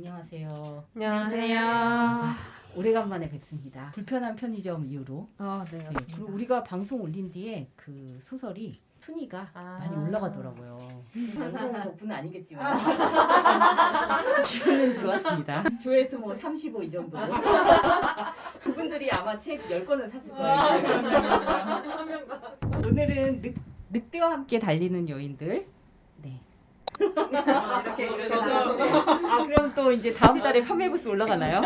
안녕하세요. 안녕하세요. 오래간만에 뵙습니다. 불편한 편의점 이후로. 네, 맞습니다. 그리고 우리가 방송 올린 뒤에 그 소설이 순위가 많이 올라가더라고요. 방송 덕분은 아니겠지만 기분은 좋았습니다. 조회수 뭐 35 이 정도. 그분들이 아마 책 10권을 샀을 거예요. 오늘은 늑대와 함께 달리는 여인들. 네. 이렇게 저도 그럼 또 이제 다음 달에 판매 부수 올라가나요?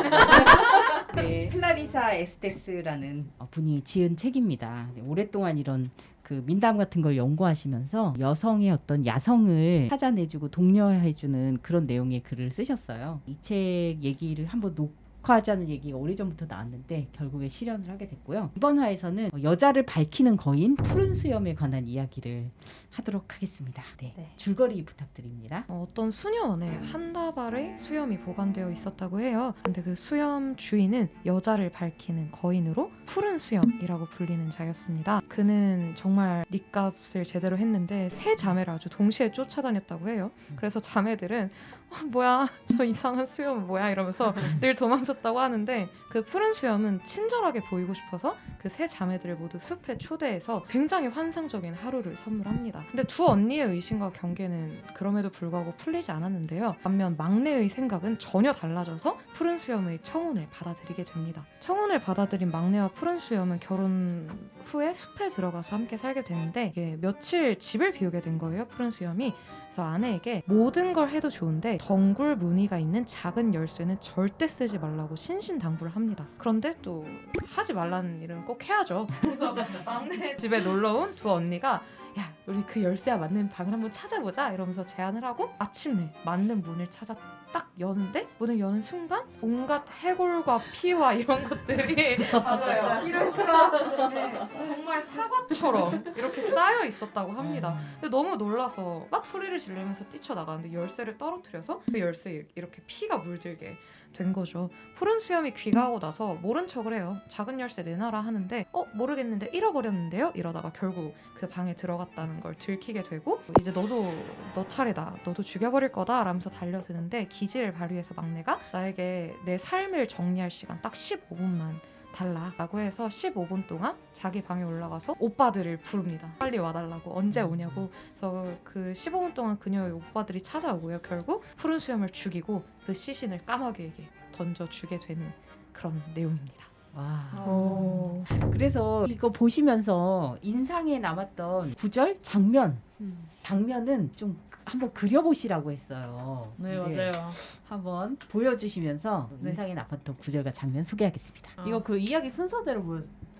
네, 클라리사 에스테스라는 분이 지은 책입니다. 네, 오랫동안 이런 그 민담 같은 걸 연구하시면서 여성의 어떤 야성을 찾아내주고 독려해주는 그런 내용의 글을 쓰셨어요. 이 책 얘기를 한번 녹화하자는 얘기가 오래전부터 나왔는데 결국에 실현을 하게 됐고요. 이번 화에서는 여자를 밝히는 거인 푸른 수염에 관한 이야기를 하도록 하겠습니다. 네. 네. 줄거리 부탁드립니다. 어떤 수녀원에 한 다발의 수염이 보관되어 있었다고 해요. 근데 그 수염 주인은 여자를 밝히는 거인으로 푸른 수염이라고 불리는 자였습니다. 그는 정말 닉값을 제대로 했는데 세 자매를 아주 동시에 쫓아다녔다고 해요. 그래서 자매들은 뭐야 저 이상한 수염은 뭐야 이러면서 늘 도망쳤다고 하는데 그 푸른 수염은 친절하게 보이고 싶어서 그 세 자매들을 모두 숲에 초대해서 굉장히 환상적인 하루를 선물합니다. 근데 두 언니의 의심과 경계는 그럼에도 불구하고 풀리지 않았는데요. 반면 막내의 생각은 전혀 달라져서 푸른 수염의 청혼을 받아들이게 됩니다. 청혼을 받아들인 막내와 푸른 수염은 결혼 후에 숲에 들어가서 함께 살게 되는데 이게 며칠 집을 비우게 된 거예요. 푸른 수염이. 그래서 아내에게 모든 걸 해도 좋은데 덩굴 무늬가 있는 작은 열쇠는 절대 쓰지 말라고 신신당부를 합니다. 그런데 또 하지 말라는 일은 꼭 해야죠. 그래서 막내 집에 놀러온 두 언니가 야 우리 그 열쇠와 맞는 방을 한번 찾아보자 이러면서 제안을 하고 마침내 맞는 문을 찾아 딱 여는데 문을 여는 순간 온갖 해골과 피와 이런 것들이 맞아요. 이럴 수가 정말 사과처럼 이렇게 쌓여 있었다고 합니다. 근데 너무 놀라서 막 소리를 지르면서 뛰쳐나가는데 열쇠를 떨어뜨려서 그 열쇠에 이렇게 피가 물들게 된 거죠. 푸른 수염이 귀가하고 나서 모른 척을 해요. 작은 열쇠 내놔라 하는데 모르겠는데 잃어버렸는데요? 이러다가 결국 그 방에 들어갔다는 걸 들키게 되고 이제 너도 너 차례다. 너도 죽여버릴 거다 라면서 달려드는데 기지를 발휘해서 막내가 나에게 내 삶을 정리할 시간 딱 15분만 달라라고 해서 15분 동안 자기 방에 올라가서 오빠들을 부릅니다. 빨리 와달라고 언제 오냐고. 그래서 그 15분 동안 그녀의 오빠들이 찾아오고요. 결국 푸른 수염을 죽이고 그 시신을 까마귀에게 던져주게 되는 그런 내용입니다. 와. 그래서 이거 보시면서 인상에 남았던 구절 장면은 좀 한번 그려보시라고 했어요. 네, 맞아요. 한번 보여주시면서 네. 인상에 남았던 구절과 장면 소개하겠습니다. 이거 그 이야기 순서대로 보여드릴게요.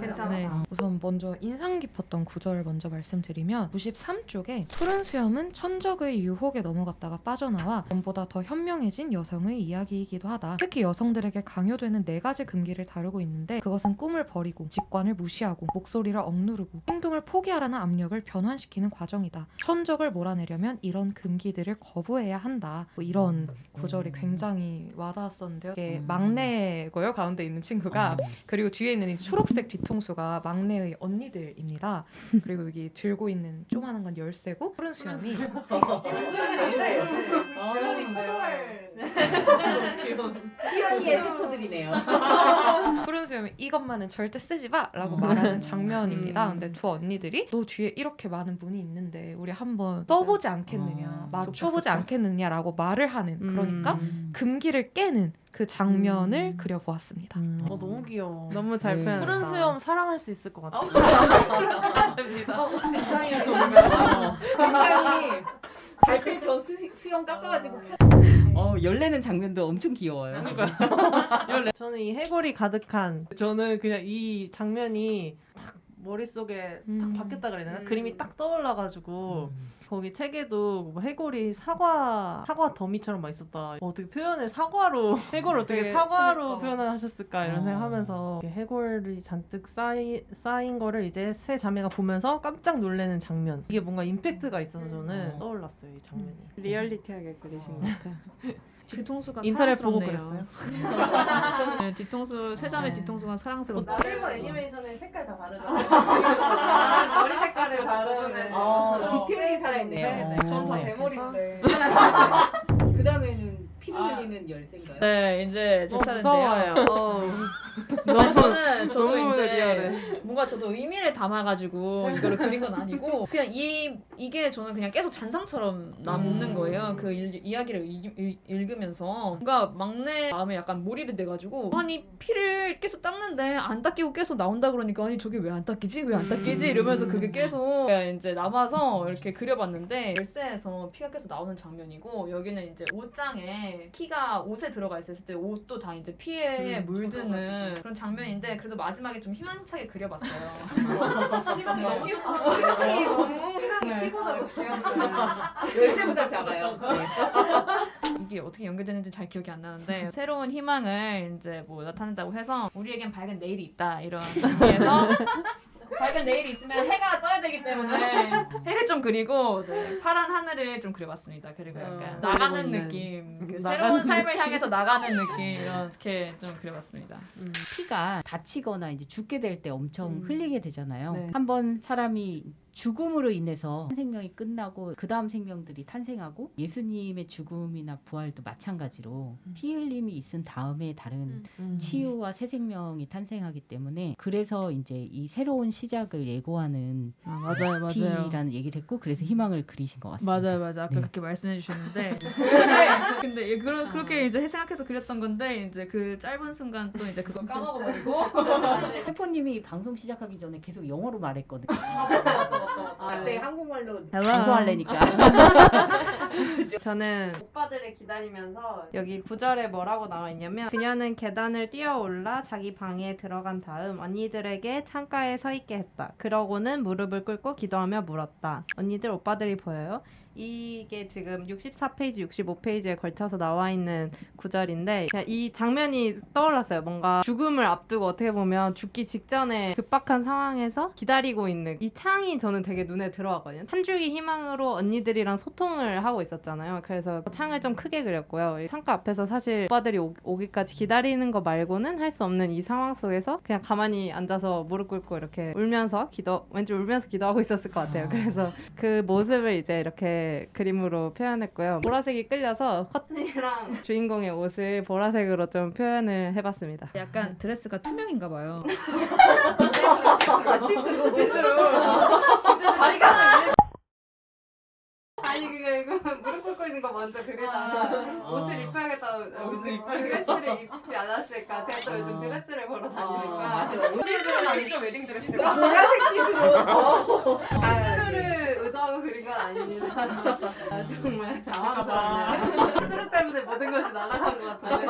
괜찮아. 네. 우선 먼저 인상 깊었던 구절 먼저 말씀드리면 93쪽에 푸른 수염은 천적의 유혹에 넘어갔다가 빠져나와 전보다 더 현명해진 여성의 이야기이기도 하다. 특히 여성들에게 강요되는 4가지 금기를 다루고 있는데 그것은 꿈을 버리고 직관을 무시하고 목소리를 억누르고 행동을 포기하라는 압력을 변환시키는 과정이다. 천적을 몰아내려면 이런 금기들을 거부해야 한다. 뭐 이런 구절이 굉장히 와닿았었는데요. 이게 막내고요. 가운데 있는 친구가. 그리고 뒤에 있는 이 초록색 뒤통수가 막내의 언니들입니다. 그리고 여기 들고 있는 조그마한 건 열쇠고 푸른 수염이 시연이의 세포들이네요. 푸른 수염이 이것만은 절대 쓰지 마! 라고 말하는 장면입니다. 근데 두 언니들이 너 뒤에 이렇게 많은 문이 있는데 우리 한번 써보지 않겠느냐 맞춰보지 않겠느냐라고 말을 하는 그러니까 금기를 깨는 그 장면을 그려보았습니다. 너무 귀여워. 너무 잘 표현했다. 푸른 수염 사랑할 수 있을 것 같아. 그러시면 안 됩니다. 혹시 이상형이시면 굉장히 잘때저 수영 깎아가지고 열내는 장면도 엄청 귀여워요. 저는 이 해골이 가득한 저는 그냥 이 장면이 딱 머릿속에 딱 바뀌었다 그래야 되나? 그림이 딱 떠올라가지고 거기 책에도 뭐 해골이 사과 더미처럼 막 있었다. 어떻게 표현을 사과로 해골을 어떻게 네, 사과로 그러니까. 표현을 하셨을까 이런 생각하면서 이렇게 해골이 잔뜩 쌓인 거를 이제 세 자매가 보면서 깜짝 놀라는 장면. 이게 뭔가 임팩트가 있어서 저는 떠올랐어요 이 장면이. 리얼리티하게 그리신 것 같아. 뒤통수가 인터넷 보고 사랑스럽네요. 그랬어요? 네, 뒤통수 세자매 뒤통수가 사랑스럽다. 일본 애니메이션의 색깔 다 다르죠. 머리 색깔을 다루는 디테일이 살아있네요. 전 다 대머리인데 그 다음에는 피 피를 흘리는 열쇠인가요? 네, 이제 제 무서워요. 차례인데요. 아니, 저도 너무 이제 리얼해. 뭔가 저도 의미를 담아가지고 이거를 그린 건 아니고 그냥 이게 저는 그냥 계속 잔상처럼 남는 거예요. 그 이야기를 읽으면서 뭔가 막내 마음에 약간 몰입이 돼가지고 아니 피를 계속 닦는데 안 닦이고 계속 나온다 그러니까 아니 저게 왜 안 닦이지? 왜 안 닦이지? 이러면서 그게 계속 이제 남아서 이렇게 그려봤는데 열쇠에서 피가 계속 나오는 장면이고 여기는 이제 옷장에 피가 옷에 들어가 있었을 때 옷도 다 이제 피에 물드는 그런 장면인데 그래도 마지막에 좀 희망차게 그려봤어요. 너무 희망이 너무 열쇠보다 작아요. 이게 어떻게 연결되는지 잘 기억이 안 나는데 새로운 희망을 이제 뭐 나타낸다고 해서 우리에겐 밝은 내일이 있다 이런 의미에서 밝은 내일이 있으면 해가 떠야 되기 때문에 해를 좀 그리고 네, 파란 하늘을 좀 그려봤습니다. 그리고 약간 나가는 느낌, 그 새로운 삶을 향해서 나가는 느낌 이렇게 좀 그려봤습니다. 피가 다치거나 이제 죽게 될 때 엄청 흘리게 되잖아요. 네. 한번 사람이 죽음으로 인해서 한 생명이 끝나고 그 다음 생명들이 탄생하고 예수님의 죽음이나 부활도 마찬가지로 피 흘림이 있은 다음에 다른 치유와 새 생명이 탄생하기 때문에 그래서 이제 이 새로운 시작을 예고하는 맞아요, 피라는 얘기를 했고 그래서 희망을 그리신 것 같습니다. 맞아요. 아까 네. 그렇게 말씀해 주셨는데 근데 그렇게 이제 생각해서 그렸던 건데 이제 그 짧은 순간 또 이제 그걸 까먹어버리고 세포님이 방송 시작하기 전에 계속 영어로 말했거든요. 갑자기 한국말로 Hello. 방송하려니까. 저는 오빠들을 기다리면서 여기 구절에 뭐라고 나와 있냐면 그녀는 계단을 뛰어올라 자기 방에 들어간 다음 언니들에게 창가에 서 있게 했다. 그러고는 무릎을 꿇고 기도하며 물었다. 언니들 오빠들이 보여요? 이게 지금 64페이지, 65페이지에 걸쳐서 나와 있는 구절인데 그냥 이 장면이 떠올랐어요. 뭔가 죽음을 앞두고 어떻게 보면 죽기 직전에 급박한 상황에서 기다리고 있는 이 창이 저는 되게 눈에 들어왔거든요. 한 줄기 희망으로 언니들이랑 소통을 하고 있었잖아요. 그래서 창을 좀 크게 그렸고요. 창가 앞에서 사실 오빠들이 오기까지 기다리는 거 말고는 할 수 없는 이 상황 속에서 그냥 가만히 앉아서 무릎 꿇고 이렇게 울면서 왠지 울면서 기도하고 있었을 것 같아요. 그래서 그 모습을 이제 이렇게 그림으로 표현했고요. 보라색이 끌려서 커튼이랑 주인공의 옷을 보라색으로 좀 표현을 해봤습니다. 약간 드레스가 투명인가 봐요. 아니 그거 무릎 꿇고 있는 거 먼저 그리다가 옷을 입혀야겠다. 드레스를 입지 않았을까. 제가 또 요즘 드레스를 보러 다니니까 시스루는 아니죠. 웨딩 드레스가. 보라색 시스루. 시스루를 의도하고 그린 건 아닙니다. 정말 당황스럽네요. 시스루 때문에 모든 것이 날아간 것 같은데.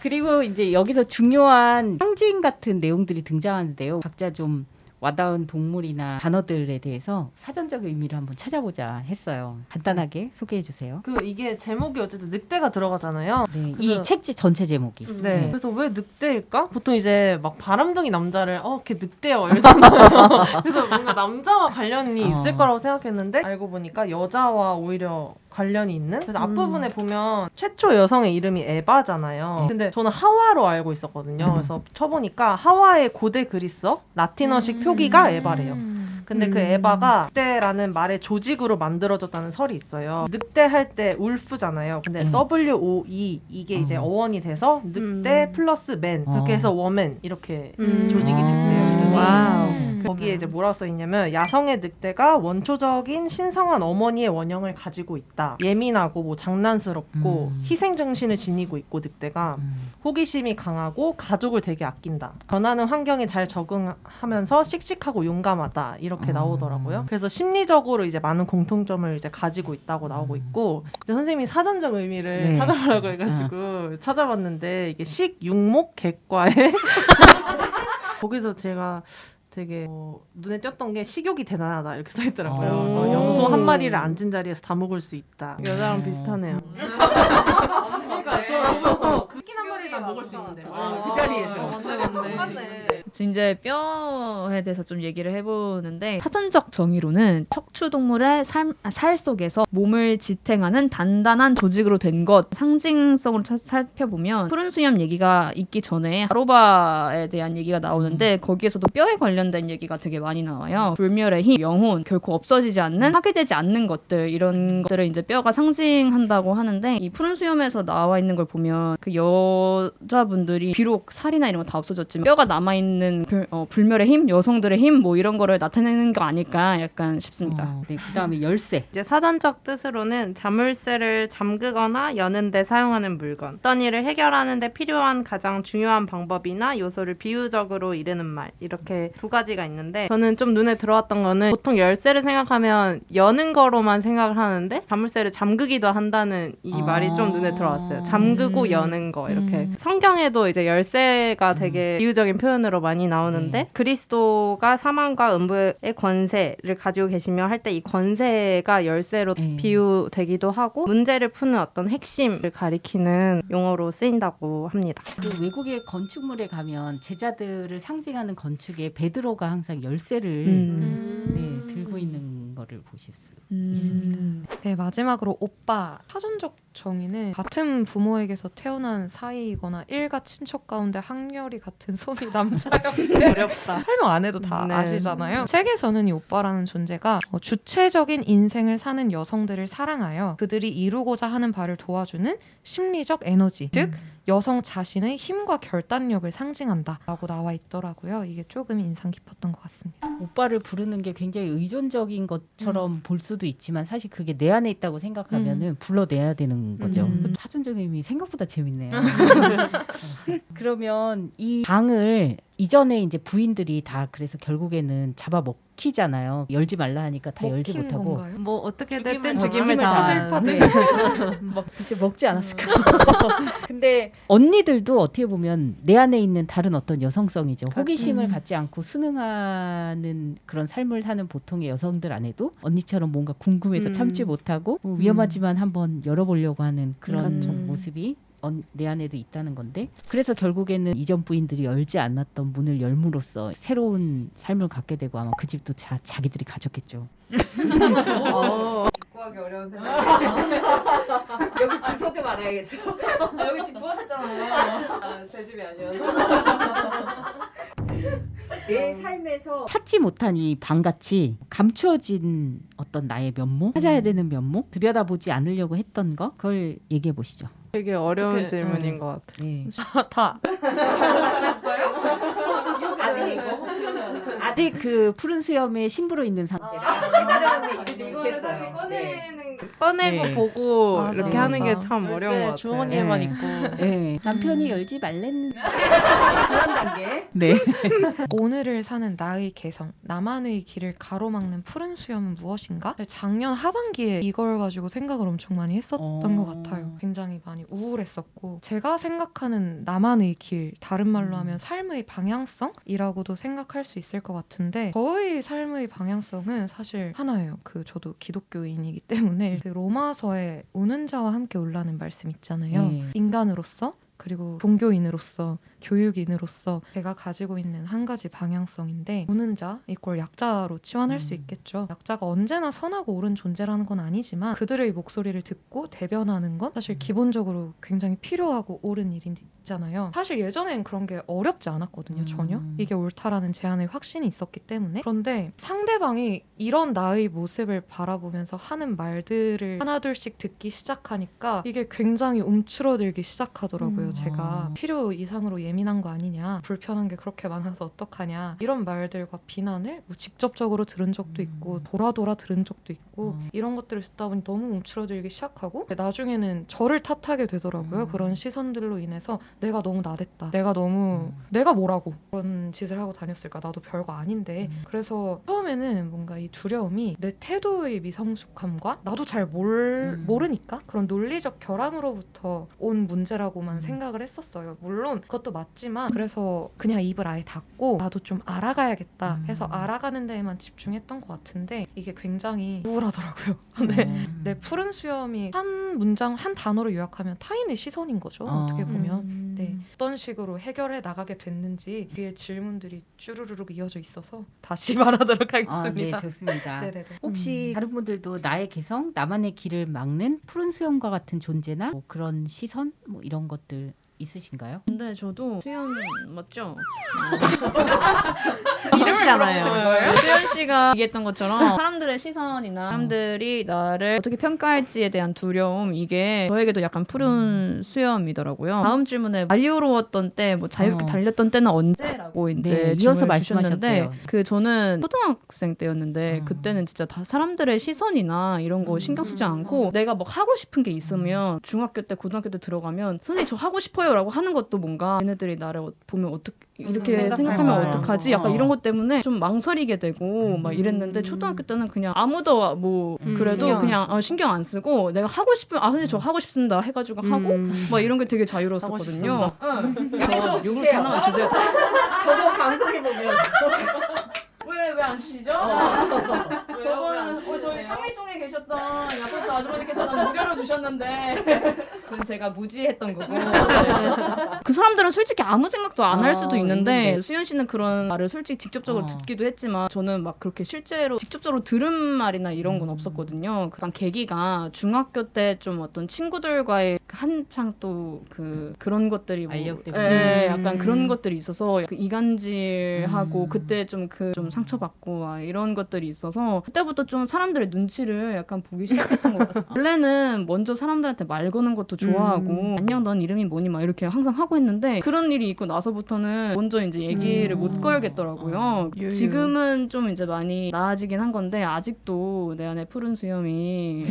그리고 이제 여기서 중요한 상징 같은 내용들이 등장하는데요. 각자 좀 와닿은 동물이나 단어들에 대해서 사전적 의미를 한번 찾아보자 했어요. 간단하게 소개해 주세요. 이게 제목이 어쨌든 늑대가 들어가잖아요. 네, 그래서- 이 책지 전체 제목이. 네. 네. 그래서 왜 늑대일까? 보통 이제 막 바람둥이 남자를 걔 늑대요 이러잖아요. 그래서 뭔가 남자와 관련이 있을 거라고 생각했는데 알고 보니까 여자와 오히려 관련이 있는. 그래서 앞부분에 보면 최초 여성의 이름이 에바잖아요. 근데 저는 하와로 알고 있었거든요. 그래서 쳐보니까 하와의 고대 그리스어 라틴어식 표기가 에바래요. 근데 그 에바가 늑대라는 말의 조직으로 만들어졌다는 설이 있어요. 늑대 할 때 울프잖아요. 근데 WOE 이게 이제 어원이 돼서 늑대 플러스 맨 그렇게 해서 워맨 이렇게 조직이 됐대요. 이름이. 와우. 거기에 이제 뭐라고 써 있냐면 야성의 늑대가 원초적인 신성한 어머니의 원형을 가지고 있다. 예민하고 뭐 장난스럽고 희생 정신을 지니고 있고 늑대가 호기심이 강하고 가족을 되게 아낀다. 변하는 환경에 잘 적응하면서 씩씩하고 용감하다. 이렇게 나오더라고요. 그래서 심리적으로 이제 많은 공통점을 이제 가지고 있다고 나오고 있고 이제 선생님이 사전적 의미를 네. 찾아보라고 해가지고 찾아봤는데 이게 식육목 객과의 거기서 제가 되게 눈에 띄었던 게 식욕이 대단하다 이렇게 써있더라고요. 그래서 염소 한 마리를 앉은 자리에서 다 먹을 수 있다. 여자랑 비슷하네요. 그러니까 저 보면서 긴 한 해골이만 먹을 수 있는데. 그 자리에서. 맞네. 이제 뼈에 대해서 좀 얘기를 해보는데 사전적 정의로는 척추 동물의 살 속에서 몸을 지탱하는 단단한 조직으로 된 것 상징성으로 살펴보면 푸른 수염 얘기가 있기 전에 아로바에 대한 얘기가 나오는데 거기에서도 뼈에 관련된 얘기가 되게 많이 나와요. 불멸의 힘, 영혼, 결코 없어지지 않는 파괴되지 않는 것들 이런 것들을 이제 뼈가 상징한다고 하는데 이 푸른 수염에서 나와 있는 걸 보면 그 여자분들이 비록 살이나 이런 거 다 없어졌지만 뼈가 남아있는 불멸의 힘, 여성들의 힘 뭐 이런 거를 나타내는 거 아닐까 약간 싶습니다. 네, 그다음에 열쇠. 이제 사전적 뜻으로는 자물쇠를 잠그거나 여는 데 사용하는 물건. 어떤 일을 해결하는 데 필요한 가장 중요한 방법이나 요소를 비유적으로 이르는 말. 이렇게 두 가지가 있는데 저는 좀 눈에 들어왔던 거는 보통 열쇠를 생각하면 여는 거로만 생각을 하는데 자물쇠를 잠그기도 한다는 이 말이 좀 눈에 들어왔어요. 잠그고 여는 거 이렇게. 성경에도 이제 열쇠가 되게 비유적인 표현으로 많이 나오는데 그리스도가 사망과 음부의 권세를 가지고 계시며 할 때 이 권세가 열쇠로 비유되기도 하고 문제를 푸는 어떤 핵심을 가리키는 용어로 쓰인다고 합니다. 그 외국의 건축물에 가면 제자들을 상징하는 건축에 베드로가 항상 열쇠를 네, 들고 있는 거를 보실 수 있습니다. 네, 마지막으로 오빠. 사전적 정의는 같은 부모에게서 태어난 사이이거나 일가 친척 가운데 학렬이 같은 소위 남자 형제. 어렵다. 설명 안 해도 다 네. 아시잖아요. 책에서는 이 오빠라는 존재가 주체적인 인생을 사는 여성들을 사랑하여 그들이 이루고자 하는 바를 도와주는 심리적 에너지, 즉 여성 자신의 힘과 결단력을 상징한다라고 나와 있더라고요. 이게 조금 인상 깊었던 것 같습니다. 오빠를 부르는 게 굉장히 의존적인 것처럼 볼 수도 있지만 사실 그게 내 안에 있다고 생각하면은 불러내야 되는 거죠. 사전적 의미 생각보다 재밌네요. 그러면 이 방을 이전에 이제 부인들이 다 그래서 결국에는 잡아먹히잖아요. 열지 말라 하니까 다 열지 먹힌 못하고. 건가요? 뭐 어떻게 죽임을 됐든 다 죽임을 다 네. 그때 먹지 않았을까. 근데 언니들도 어떻게 보면 내 안에 있는 다른 어떤 여성성이죠. 호기심을 갖지 않고 순응하는 그런 삶을 사는 보통의 여성들 안에도 언니처럼 뭔가 궁금해서 참지 못하고 위험하지만 한번 열어보려고 하는 그런 모습이 내 안에도 있다는 건데 그래서 결국에는 이전 부인들이 열지 않았던 문을 열므로써 새로운 삶을 갖게 되고 아마 그 집도 자기들이 가졌겠죠. 구하기 어려운 생각. 여기 주소 좀 알아야겠어. 여기 집 부하셨잖아요. 제 집이 아니어서. 내 삶에서 찾지 못한 이 방같이 감추어진 어떤 나의 면모, 찾아야 되는 면모, 들여다보지 않으려고 했던 거 그걸 얘기해 보시죠. 되게 어려운 어떻게, 질문인 것 같아. 네. 다. 아직 그 푸른 수염의 신부로 있는 상태라 이거를 사실 꺼내고 네. 보고 맞아, 이렇게 맞아. 하는 게 참 어려운 것 열쇠 같아요. 주머니에만 네. 있고. 네. 남편이 열지 말랬는데 그런 단계. 네. 오늘을 사는 나의 개성, 나만의 길을 가로막는 푸른 수염은 무엇인가? 작년 하반기에 이걸 가지고 생각을 엄청 많이 했었던 것 같아요. 굉장히 많이 우울했었고 제가 생각하는 나만의 길, 다른 말로 하면 삶의 방향성이라고도 생각할 수 있을 것 같은데 저의 삶의 방향성은 사실 하나예요. 저도 기독교인이기 때문에 그 로마서에 우는 자와 함께 울라는 말씀 있잖아요. 네. 인간으로서 그리고 종교인으로서 교육인으로서 제가 가지고 있는 한 가지 방향성인데 우는 자 이걸 약자로 치환할 수 있겠죠. 약자가 언제나 선하고 옳은 존재라는 건 아니지만 그들의 목소리를 듣고 대변하는 건 사실 기본적으로 굉장히 필요하고 옳은 일이잖아요. 사실 예전엔 그런 게 어렵지 않았거든요. 전혀. 이게 옳다라는 제안의 확신이 있었기 때문에. 그런데 상대방이 이런 나의 모습을 바라보면서 하는 말들을 하나둘씩 듣기 시작하니까 이게 굉장히 움츠러들기 시작하더라고요. 제가 필요 이상으로 예민한 거 아니냐, 불편한 게 그렇게 많아서 어떡하냐 이런 말들과 비난을 뭐 직접적으로 들은 적도 있고 돌아 들은 적도 있고 이런 것들을 듣다 보니 너무 움츠러들기 시작하고 나중에는 저를 탓하게 되더라고요. 그런 시선들로 인해서 내가 너무 나댔다, 내가 뭐라고 그런 짓을 하고 다녔을까, 나도 별거 아닌데. 그래서 처음에는 뭔가 이 두려움이 내 태도의 미성숙함과 나도 잘 모르니까 그런 논리적 결함으로부터 온 문제라고만 생각을 했었어요. 물론 그것도 맞지만 그래서 그냥 입을 아예 닫고 나도 좀 알아가야겠다 해서 알아가는 데에만 집중했던 것 같은데 이게 굉장히 우울하더라고요. 네. 내 푸른 수염이 한 문장 한 단어로 요약하면 타인의 시선인 거죠. 어떻게 보면 네, 어떤 식으로 해결해 나가게 됐는지 뒤에 질문들이 쭈루루룩 이어져 있어서 다시 말하도록 네, 하겠습니다. 좋습니다. 네네네. 혹시 다른 분들도 나의 개성, 나만의 길을 막는 푸른 수염과 같은 존재나 뭐 그런 시선, 뭐 이런 것들 있으신가요? 근데 저도 수연 맞죠? 이름이잖아요. 수연 씨가 얘기했던 것처럼 사람들의 시선이나 사람들이 나를 어떻게 평가할지에 대한 두려움 이게 저에게도 약간 푸른 수염이더라고요. 다음 질문에 자유로웠던 때, 뭐 자유롭게 달렸던 때는 언제라고 이제 네, 이어서 질문을 주셨는데 말씀하셨대요. 그 저는 초등학생 때였는데 그때는 진짜 다 사람들의 시선이나 이런 거 신경 쓰지 않고 내가 뭐 하고 싶은 게 있으면 중학교 때 고등학교 때 들어가면 선생님 저 하고 싶어요라고 하는 것도 뭔가 얘네들이 나를 보면 어떻게 이렇게 생각하면 거야. 어떡하지? 약간 이런 것 때문에 좀 망설이게 되고 막 이랬는데 초등학교 때는 그냥 아무도 뭐 그래도 신경 안 그냥 신경 안 쓰고 내가 하고 싶으면 선생님 저 하고 싶습니다 해가지고 하고 막 이런 게 되게 자유로웠었거든요. 저 요구르트 하나만 주세요. 저도 방송에 보면 왜 안 주시죠? 저번 저희 상일동에 계셨던 야쿠르트 아주머니께서는 무료로 주셨는데 그건 제가 무지했던 거고 그 사람들은 솔직히 아무 생각도 안 할 수도 있는데 수연 씨는 그런 말을 솔직히 직접적으로 듣기도 했지만 저는 막 그렇게 실제로 직접적으로 들은 말이나 이런 건 없었거든요. 약간 계기가 중학교 때 좀 어떤 친구들과의 한창 또 그런 것들이 뭐 알력 때문에. 약간 그런 것들이 있어서 그 이간질하고 그때 좀 상처받고 이런 것들이 있어서 그때부터 좀 사람들의 눈치를 약간 보기 시작했던 것 같아요. 원래는 먼저 사람들한테 말 거는 것도 좋아하고 안녕 넌 이름이 뭐니 막 이렇게 항상 하고 했는데 그런 일이 있고 나서부터는 먼저 이제 얘기를 못 걸겠더라고요. 지금은 좀 이제 많이 나아지긴 한 건데 아직도 내 안에 푸른 수염이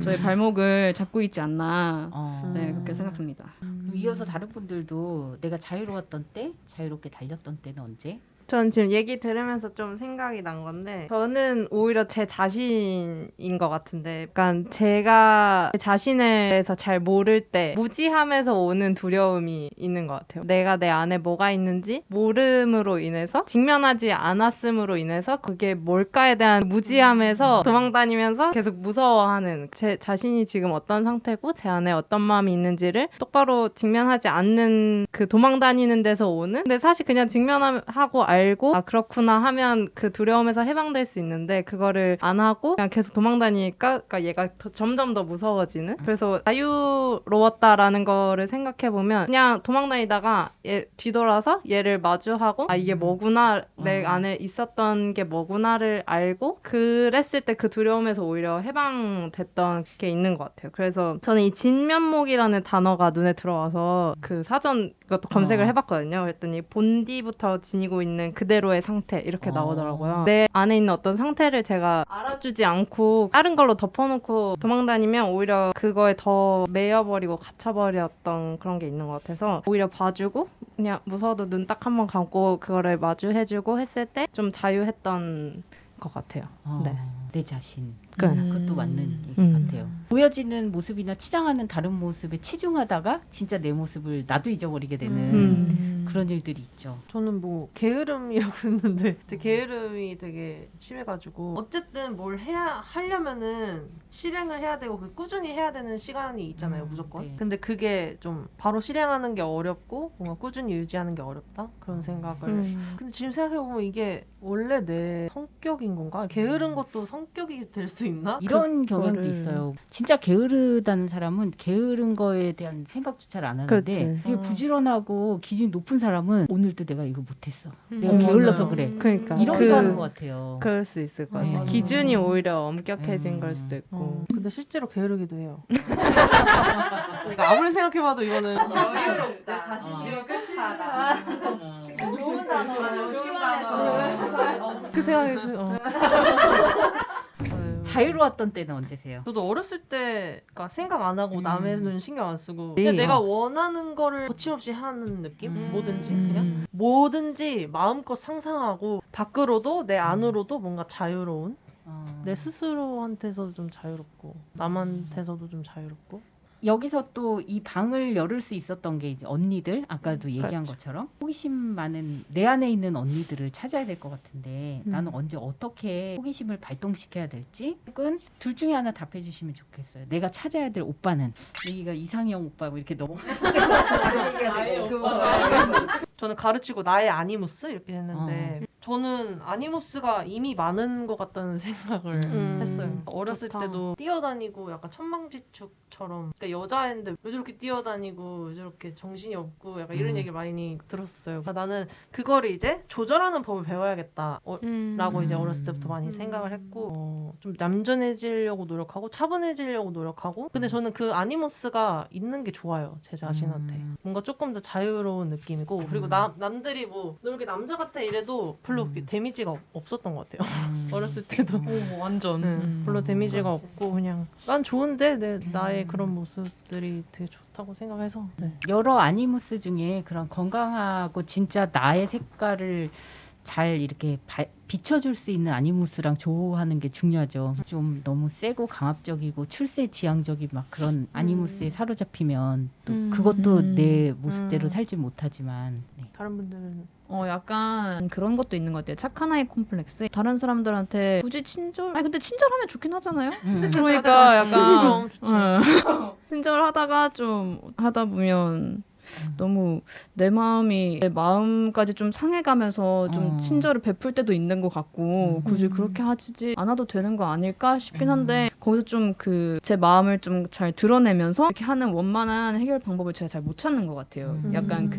저의 발목을 잡고 있지 않나 네, 그렇게 생각합니다. 그럼 이어서 다른 분들도 내가 자유로웠던 때, 자유롭게 달렸던 때는 언제? 전 지금 얘기 들으면서 좀 생각이 난 건데 저는 오히려 제 자신인 것 같은데 약간 제가 제 자신에 대해서 잘 모를 때 무지함에서 오는 두려움이 있는 것 같아요. 내가 내 안에 뭐가 있는지 모름으로 인해서 직면하지 않았음으로 인해서 그게 뭘까에 대한 무지함에서 도망다니면서 계속 무서워하는 제 자신이 지금 어떤 상태고 제 안에 어떤 마음이 있는지를 똑바로 직면하지 않는 그 도망다니는 데서 오는 근데 사실 그냥 직면하고 알고 그렇구나 하면 그 두려움에서 해방될 수 있는데 그거를 안 하고 그냥 계속 도망다니니까 그러니까 얘가 점점 더 무서워지는 그래서 자유로웠다라는 거를 생각해보면 그냥 도망다니다가 얘 뒤돌아서 얘를 마주하고 이게 뭐구나 내 안에 있었던 게 뭐구나를 알고 그랬을 때 그 두려움에서 오히려 해방됐던 게 있는 것 같아요. 그래서 저는 이 진면목이라는 단어가 눈에 들어와서 그 사전 이것도 검색을 해봤거든요. 그랬더니 본디부터 지니고 있는 그대로의 상태 이렇게 나오더라고요. 내 안에 있는 어떤 상태를 제가 알아주지 않고 다른 걸로 덮어놓고 도망다니면 오히려 그거에 더 매여버리고 갇혀버렸던 그런 게 있는 것 같아서 오히려 봐주고 그냥 무서워도 눈 딱 한 번 감고 그거를 마주해주고 했을 때 좀 자유했던 것 같아요. 네. 내 자신. 그러니까 그것도 맞는 얘기 같아요. 보여지는 모습이나 치장하는 다른 모습에 치중하다가 진짜 내 모습을 나도 잊어버리게 되는 그런 일들이 있죠. 저는 뭐 게으름이라고 했는데 제 게으름이 되게 심해가지고 어쨌든 뭘 하려면은 실행을 해야 되고 꾸준히 해야 되는 시간이 있잖아요 무조건. 네. 근데 근데 그게 좀 바로 실행하는 게 어렵고 뭔가 꾸준히 유지하는 게 어렵다 그런 생각을. 근데 지금 생각해보면 이게 원래 내 성격인 건가? 게으른 것도 성격이 될 수 있나? 이런 경향도 있어요. 진짜 게으르다는 사람은 게으른 거에 대한 생각조차 안 하는데 그렇지. 되게 부지런하고 기준이 높은 사람은 오늘도 내가 이거 못했어. 내가 게을러서 맞아요. 그래. 그러니까 이러기도 하는 것 같아요. 그럴 수 있을 것 같아요. 네. 기준이 오히려 엄격해진 걸 수도 있고. 근데 실제로 게으르기도 해요. 그러니까 아무리 생각해봐도 이거는 여유롭다. 자신이 느긋하다. 좋은 단어가 시원해서. 그 생각이 싫어. 자유로웠던 때는 언제세요? 저도 어렸을 때 그러니까 생각 안 하고 남의 눈 신경 안 쓰고 네. 그냥 내가 원하는 거를 거침없이 하는 느낌? 뭐든지 그냥 뭐든지 마음껏 상상하고 밖으로도 내 안으로도 뭔가 자유로운 내 스스로한테서도 좀 자유롭고 남한테서도 좀 자유롭고 여기서 또 이 방을 열을 수 있었던 게 이제 언니들 아까도 얘기한 그렇죠. 것처럼 호기심 많은 내 안에 있는 언니들을 찾아야 될 것 같은데 나는 언제 어떻게 호기심을 발동시켜야 될지 혹은 둘 중에 하나 답해 주시면 좋겠어요. 내가 찾아야 될 오빠는 여기가 이상형 오빠 뭐 이렇게 저는 가르치고 나의 아니무스 이렇게 했는데 저는 아니무스가 이미 많은 것 같다는 생각을 했어요. 어렸을 좋다. 때도 뛰어다니고 약간 천방지축처럼 그러니까 여자애인데 왜 저렇게 뛰어다니고 왜 저렇게 정신이 없고 약간 이런 얘기를 많이 들었어요. 그러니까 나는 그거를 이제 조절하는 법을 배워야겠다 라고 이제 어렸을 때부터 많이 생각을 했고 좀 얌전해지려고 노력하고 차분해지려고 노력하고 근데 저는 그 아니무스가 있는 게 좋아요. 제 자신한테. 뭔가 조금 더 자유로운 느낌이고 그리고 남들이 뭐 너 이렇게 남자 같아 이래도 별로 데미지가 없었던 것 같아요. 어렸을 때도 오, 완전. 별로 데미지가 없고 그냥 난 좋은데 나의 그런 모습들이 되게 좋다고 생각해서 여러 아니무스 중에 그런 건강하고 진짜 나의 색깔을 잘 이렇게 비춰줄 수 있는 아니무스랑 조화하는 게 중요하죠. 좀 너무 세고 강압적이고 출세지향적인 막 그런 아니무스에 사로잡히면 또 그것도 내 모습대로 살지 못하지만 네. 다른 분들은 약간 그런 것도 있는 것 같아요. 착한 아이 콤플렉스. 다른 사람들한테 굳이 아니 근데 친절하면 좋긴 하잖아요. 그러니까 약간 그럼 좋지. 친절하다가 좀 하다 보면 너무 내 마음까지 좀 상해가면서 좀 친절을 베풀 때도 있는 것 같고 굳이 그렇게 하지 않아도 되는 거 아닐까 싶긴 한데 거기서 좀 제 마음을 좀 잘 드러내면서 이렇게 하는 원만한 해결 방법을 제가 잘 못 찾는 것 같아요. 약간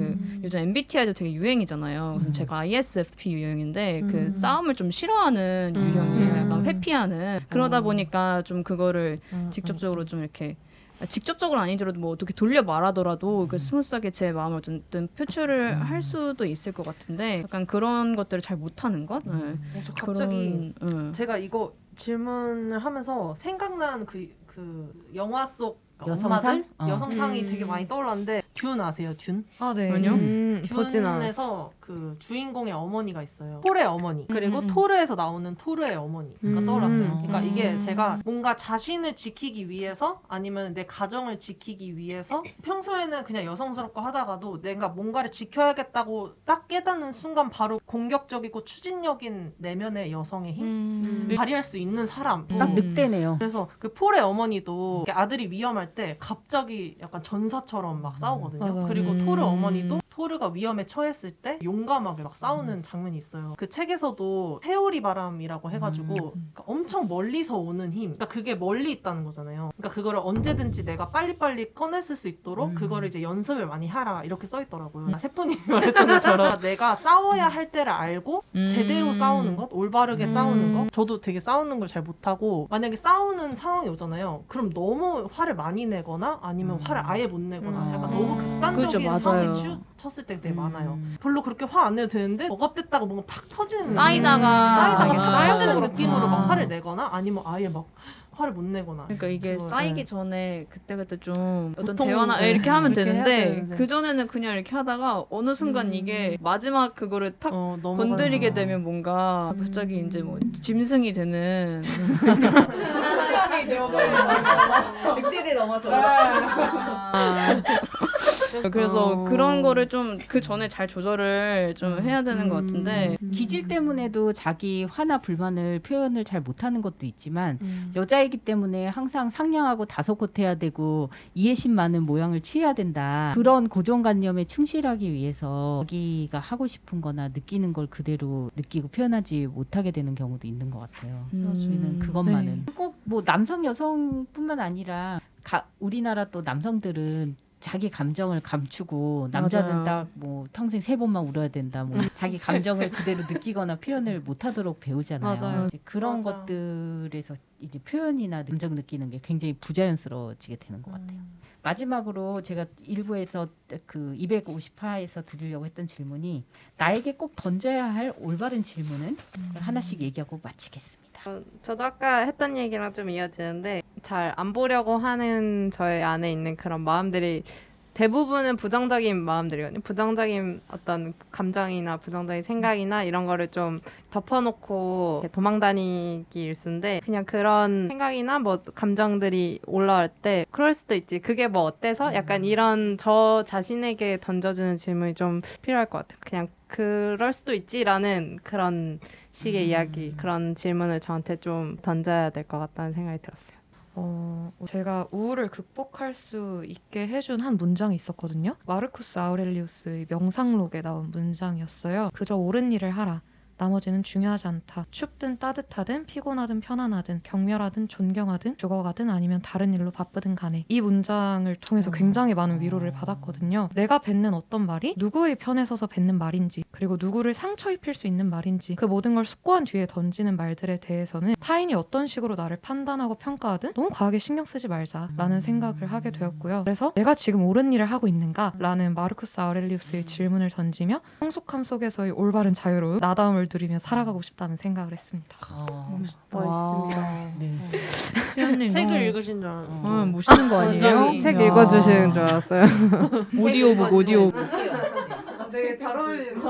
요즘 MBTI도 되게 유행이잖아요. 그래서 제가 ISFP 유형인데 그 싸움을 좀 싫어하는 유형이에요. 약간 회피하는. 그러다 보니까 좀 그거를 직접적으로 좀 이렇게 직접적으로 아니더라도 뭐 어떻게 돌려 말하더라도 그 스무스하게 제 마음을 어쨌든 표출을 할 수도 있을 것 같은데 약간 그런 것들을 잘 못하는 것? 네. 저 갑자기 그런, 제가 이거 질문을 하면서 생각난 그 영화 속 여성상? 엄마들? 여성상이 되게 많이 떠올랐는데 듀н 아세요? 듀n? 아, 네. 아니요? 보진 않았어. 듀n에서 그 주인공의 어머니가 있어요. 톨의 어머니. 그리고 토르에서 나오는 토르의 어머니가 떠올랐어요. 그러니까 이게 제가 뭔가 자신을 지키기 위해서 아니면 내 가정을 지키기 위해서 평소에는 그냥 여성스럽고 하다가도 내가 뭔가를 지켜야겠다고 딱 깨닫는 순간 바로 공격적이고 추진력인 내면의 여성의 힘을 발휘할 수 있는 사람. 딱 늑대네요. 그래서 그 폴의 어머니도 아들이 위험할 때 갑자기 약간 전사처럼 막 싸우거든요. 맞아. 그리고 토르 어머니도 토르가 위험에 처했을 때 용감하게 막 싸우는 장면이 있어요. 그 책에서도 회오리 바람이라고 해가지고 그러니까 엄청 멀리서 오는 힘. 그러니까 그게 멀리 있다는 거잖아요. 그러니까 그거를 언제든지 내가 빨리빨리 꺼냈을 수 있도록 그거를 이제 연습을 많이 하라 이렇게 써있더라고요. 세포님이 말했던 것처럼 내가 싸워야 할 때를 알고 제대로 싸우는 것, 올바르게 싸우는 것. 저도 되게 싸우는 걸 잘 못하고 만약에 싸우는 상황이 오잖아요. 그럼 너무 화를 많이 내거나 아니면 화를 아예 못 내거나 약간 너무 극단적인 그렇죠, 상황에 맞아요. 쳤을 때 되게 많아요. 별로 그렇게 화 안 내도 되는데 억압됐다가 뭔가 팍 터지는 쌓이다가 느낌. 쌓이다가 터지는 그렇구나. 느낌으로 막 화를 내거나 아니면 아예 막 화를 못 내거나. 그러니까 이게 그거, 쌓이기 네. 전에 그때그때 좀 어떤 보통, 대화나 네. 이렇게 하면 그렇게 해야 되는데 되는데. 그전에는 그냥 이렇게 하다가 어느 순간 이게 마지막 그거를 탁 넘어가는 건드리게 상황. 되면 뭔가 갑자기 이제 뭐 짐승이 되는 늑대를 넘어서 그래서 그런 거를 좀 그 전에 잘 조절을 좀 해야 되는 것 같은데 기질 때문에도 자기 화나 불만을 표현을 잘 못하는 것도 있지만 여자이기 때문에 항상 상냥하고 다소곳해야 되고 이해심 많은 모양을 취해야 된다. 그런 고정관념에 충실하기 위해서 자기가 하고 싶은 거나 느끼는 걸 그대로 느끼고 표현하지 못하게 되는 경우도 있는 것 같아요. 저희는 그것만은 꼭 뭐 남성 여성뿐만 아니라 우리나라 또 남성들은 자기 감정을 감추고 남자는 맞아요. 딱 뭐 평생 3번만 울어야 된다. 뭐 자기 감정을 그대로 느끼거나 표현을 못하도록 배우잖아요. 맞아요. 이제 그런 맞아. 것들에서 이제 표현이나 감정 느끼는 게 굉장히 부자연스러워지게 되는 것 같아요. 마지막으로 제가 일부에서 그 250화에서 드리려고 했던 질문이 나에게 꼭 던져야 할 올바른 질문은 하나씩 얘기하고 마치겠습니다. 저도 아까 했던 얘기랑 좀 이어지는데 잘 안 보려고 하는 저의 안에 있는 그런 마음들이 대부분은 부정적인 마음들이거든요. 부정적인 어떤 감정이나 부정적인 생각이나 이런 거를 좀 덮어놓고 도망다니기 일쑤인데 그냥 그런 생각이나 뭐 감정들이 올라올 때 그럴 수도 있지. 그게 뭐 어때서? 약간 이런 저 자신에게 던져주는 질문이 좀 필요할 것 같아요. 그냥 그럴 수도 있지라는 그런 식의 이야기, 그런 질문을 저한테 좀 던져야 될 것 같다는 생각이 들었어요. 제가 우울을 극복할 수 있게 해준 한 문장이 있었거든요. 마르쿠스 아우렐리우스의 명상록에 나온 문장이었어요. 그저 옳은 일을 하라. 나머지는 중요하지 않다. 춥든 따뜻하든 피곤하든 편안하든 격렬하든 존경하든 죽어가든 아니면 다른 일로 바쁘든 간에 이 문장을 통해서 굉장히 많은 위로를 받았거든요. 내가 뱉는 어떤 말이 누구의 편에 서서 뱉는 말인지 그리고 누구를 상처 입힐 수 있는 말인지 그 모든 걸 숙고한 뒤에 던지는 말들에 대해서는 타인이 어떤 식으로 나를 판단하고 평가하든 너무 과하게 신경 쓰지 말자라는 생각을 하게 되었고요. 그래서 내가 지금 옳은 일을 하고 있는가? 라는 마르쿠스 아우렐리우스의 질문을 던지며 성숙함 속에서의 올바른 자유로움, 나다움을 누리며 살아가고 싶다는 생각을 했습니다. 멋있습니다. 네. 수연님 책을 읽으신 줄 알았는데. 멋있는 거 아니에요? 책 야. 읽어주시는 줄 알았어요. 오디오북 오디오북. 되게 잘 어울리는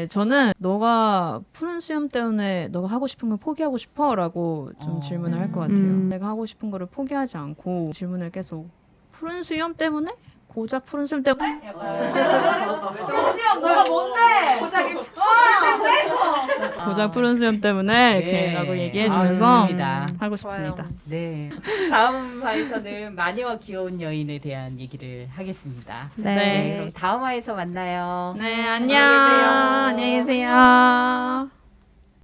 저는 너가 푸른 수염 때문에 너가 하고 싶은 걸 포기하고 싶어? 라고 좀 질문을 할 것 같아요. 내가 하고 싶은 거를 포기하지 않고 질문을 계속 푸른 수염 때문에? 고작 푸른 수염 때문에? 푸른 수염 너가 뭔데? 고작 푸른 수염 때문에 이렇게 네. 라고 얘기해주면서 좋습니다. 하고 싶습니다. 네. 다음 화에서는 마녀와 귀여운 여인에 대한 얘기를 하겠습니다. 네. 그럼 다음 화에서 만나요. 네, 안녕. 안녕히 계세요.